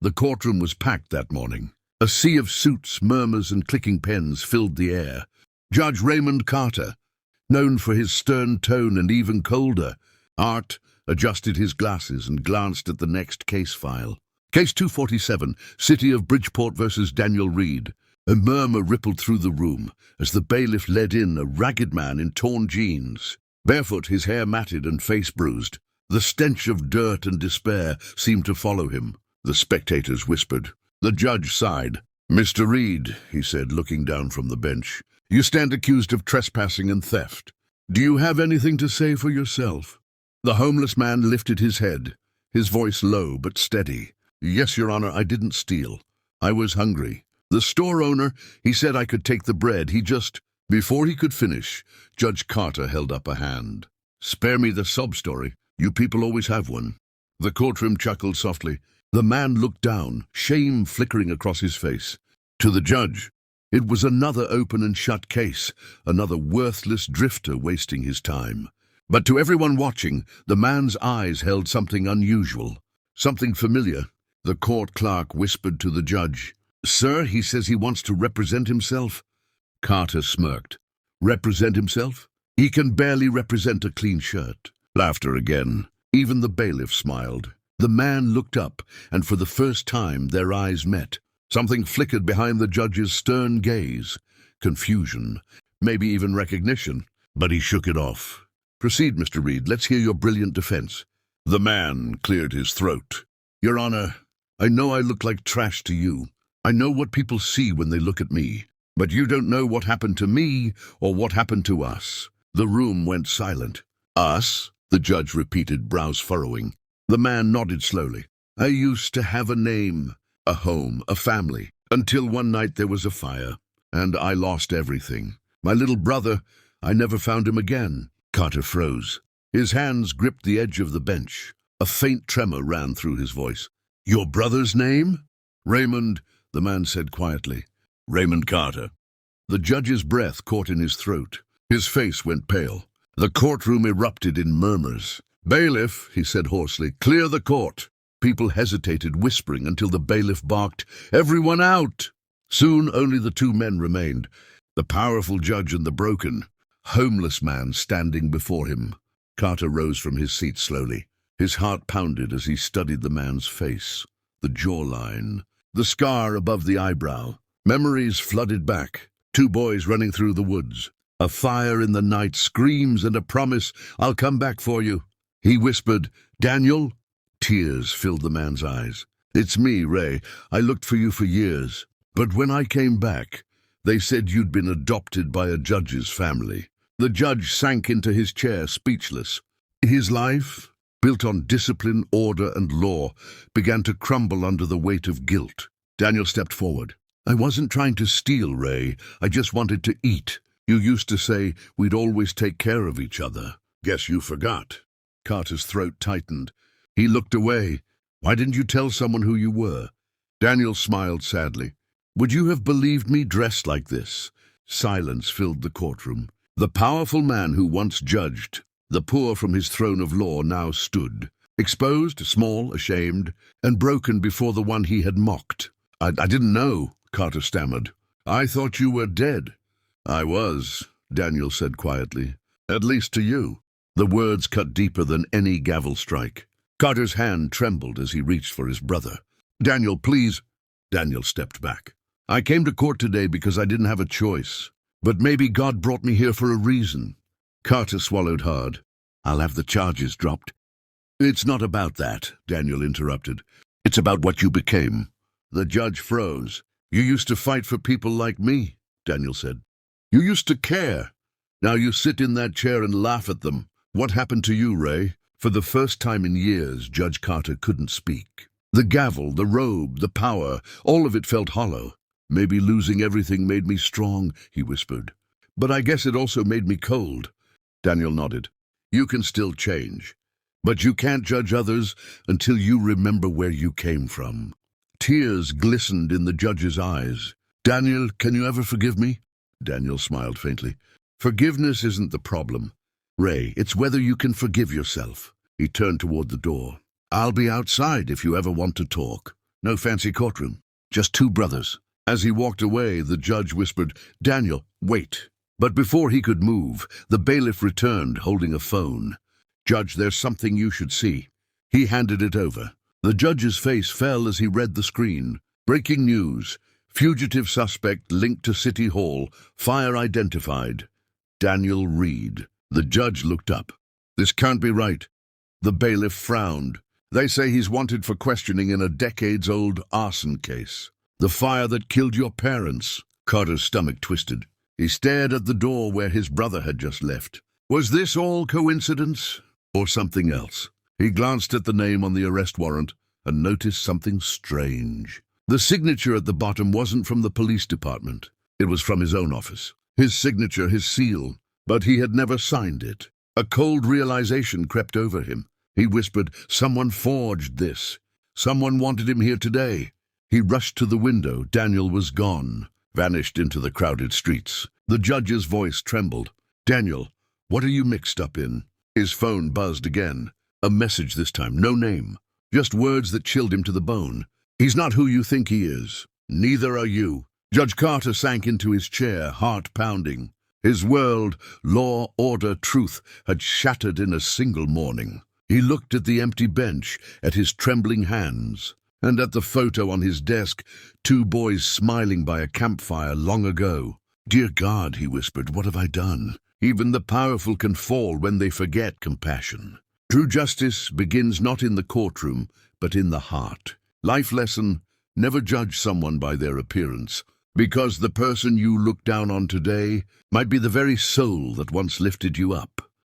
The courtroom was packed that morning. A sea of suits, murmurs, and clicking pens filled the air. Judge Raymond Carter, known for his stern tone and even colder, Art adjusted his glasses and glanced at the next case file. Case 247, City of Bridgeport versus Daniel Reed. A murmur rippled through the room as the bailiff led in a ragged man in torn jeans. Barefoot, his hair matted and face bruised. The stench of dirt and despair seemed to follow him. The spectators whispered. The judge sighed. "Mr. Reed," he said, looking down from the bench, "you stand accused of trespassing and theft. Do you have anything to say for yourself?" The homeless man lifted his head, his voice low but steady. "Yes, Your Honor, I didn't steal. I was hungry. The store owner, he said I could take the bread. He just—" Before he could finish, Judge Carter held up a hand. "Spare me the sob story. You people always have one." The courtroom chuckled softly. The man looked down, shame flickering across his face. To the judge, it was another open and shut case, another worthless drifter wasting his time. But to everyone watching, the man's eyes held something unusual, something familiar. The court clerk whispered to the judge. "Sir, he says he wants to represent himself." Carter smirked. "Represent himself? He can barely represent a clean shirt." Laughter again. Even the bailiff smiled. The man looked up, and for the first time their eyes met. Something flickered behind the judge's stern gaze. Confusion, maybe even recognition. But he shook it off. "Proceed, Mr. Reed. Let's hear your brilliant defense." The man cleared his throat. "Your Honor, I know I look like trash to you. I know what people see when they look at me. But you don't know what happened to me or what happened to us." The room went silent. "Us?" the judge repeated, brows furrowing. The man nodded slowly. "I used to have a name, a home, a family, until one night there was a fire, and I lost everything. My little brother, I never found him again." Carter froze. His hands gripped the edge of the bench. A faint tremor ran through his voice. "Your brother's name?" "Raymond," the man said quietly. "Raymond Carter." The judge's breath caught in his throat. His face went pale. The courtroom erupted in murmurs. "Bailiff," he said hoarsely, "clear the court." People hesitated, whispering, until the bailiff barked, "Everyone out!" Soon only the two men remained, the powerful judge and the broken, homeless man standing before him. Carter rose from his seat slowly. His heart pounded as he studied the man's face, the jawline, the scar above the eyebrow. Memories flooded back. Two boys running through the woods. A fire in the night, screams and a promise, "I'll come back for you." He whispered, "Daniel?" Tears filled the man's eyes. "It's me, Ray. I looked for you for years. But when I came back, they said you'd been adopted by a judge's family." The judge sank into his chair, speechless. His life, built on discipline, order, and law, began to crumble under the weight of guilt. Daniel stepped forward. "I wasn't trying to steal, Ray. I just wanted to eat. You used to say we'd always take care of each other. Guess you forgot." Carter's throat tightened. He looked away. "Why didn't you tell someone who you were?" Daniel smiled sadly. "Would you have believed me dressed like this?" Silence filled the courtroom. The powerful man who once judged, the poor from his throne of law, now stood, exposed, small, ashamed, and broken before the one he had mocked. I didn't know," Carter stammered. "I thought you were dead." "I was," Daniel said quietly. "At least to you." The words cut deeper than any gavel strike. Carter's hand trembled as he reached for his brother. "Daniel, please." Daniel stepped back. "I came to court today because I didn't have a choice. But maybe God brought me here for a reason." Carter swallowed hard. "I'll have the charges dropped." "It's not about that," Daniel interrupted. "It's about what you became." The judge froze. "You used to fight for people like me," Daniel said. "You used to care. Now you sit in that chair and laugh at them. What happened to you, Ray?" For the first time in years, Judge Carter couldn't speak. The gavel, the robe, the power, all of it felt hollow. "Maybe losing everything made me strong," he whispered. "But I guess it also made me cold." Daniel nodded. "You can still change. But you can't judge others until you remember where you came from." Tears glistened in the judge's eyes. "Daniel, can you ever forgive me?" Daniel smiled faintly. "Forgiveness isn't the problem, Ray. It's whether you can forgive yourself." He turned toward the door. "I'll be outside if you ever want to talk." No fancy courtroom. Just two brothers. As he walked away, the judge whispered, "Daniel, wait." But before he could move, the bailiff returned, holding a phone. "Judge, there's something you should see." He handed it over. The judge's face fell as he read the screen. Breaking news. Fugitive suspect linked to City Hall. Fire identified. Daniel Reed. The judge looked up. "This can't be right." The bailiff frowned. "They say he's wanted for questioning in a decades-old arson case. The fire that killed your parents." Carter's stomach twisted. He stared at the door where his brother had just left. Was this all coincidence or something else? He glanced at the name on the arrest warrant and noticed something strange. The signature at the bottom wasn't from the police department. It was from his own office. His signature, his seal, but he had never signed it. A cold realization crept over him. He whispered, "Someone forged this. Someone wanted him here today." He rushed to the window. Daniel was gone, vanished into the crowded streets. The judge's voice trembled. "Daniel, what are you mixed up in?" His phone buzzed again. A message this time, no name. Just words that chilled him to the bone. "He's not who you think he is. Neither are you." Judge Carter sank into his chair, heart pounding. His world, law, order, truth, had shattered in a single morning. He looked at the empty bench, at his trembling hands, and at the photo on his desk, two boys smiling by a campfire long ago. "Dear God," he whispered, "what have I done?" Even the powerful can fall when they forget compassion. True justice begins not in the courtroom, but in the heart. Life lesson: never judge someone by their appearance, because the person you look down on today might be the very soul that once lifted you up.